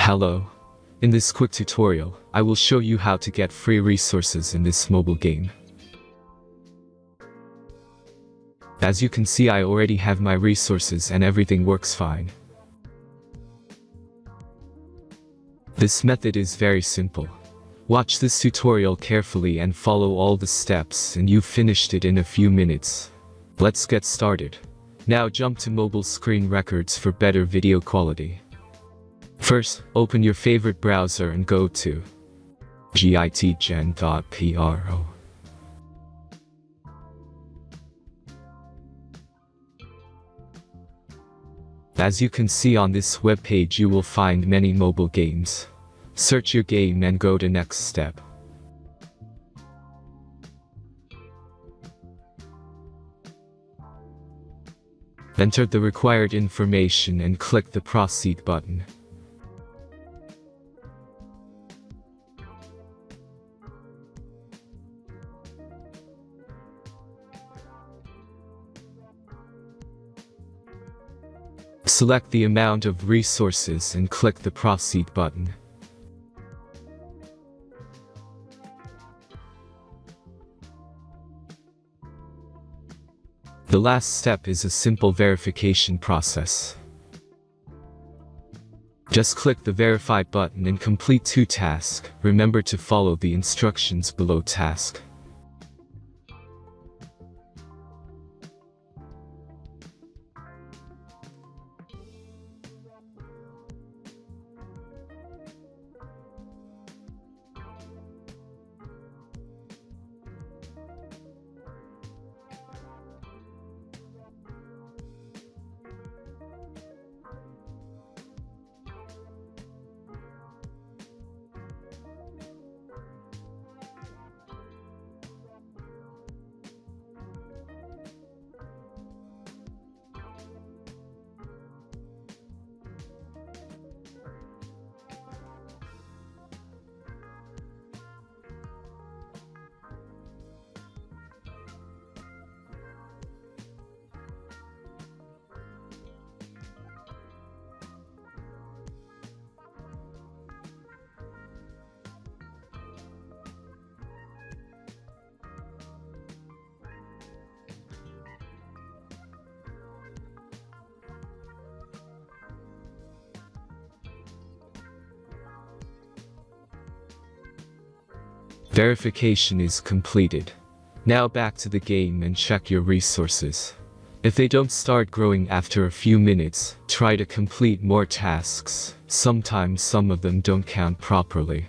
Hello. In this quick tutorial, I will show you how to get free resources in this mobile game. As you can see, I already have my resources and everything works fine. This method is very simple. Watch this tutorial carefully and follow all the steps and you've finished it in a few minutes. Let's get started. Now jump to mobile screen records for better video quality. First, open your favorite browser and go to hack..Our. As you can see on this web page, you will find many mobile games. Search your game and go to next step. Enter the required information and click the proceed button. Select the amount of resources and click the proceed button. The last step is a simple verification process. Just click the verify button and complete 2 tasks. Remember to follow the instructions below task. Verification is completed. Now back to the game and check your resources. If they don't start growing after a few minutes, try to complete more tasks. Sometimes some of them don't count properly.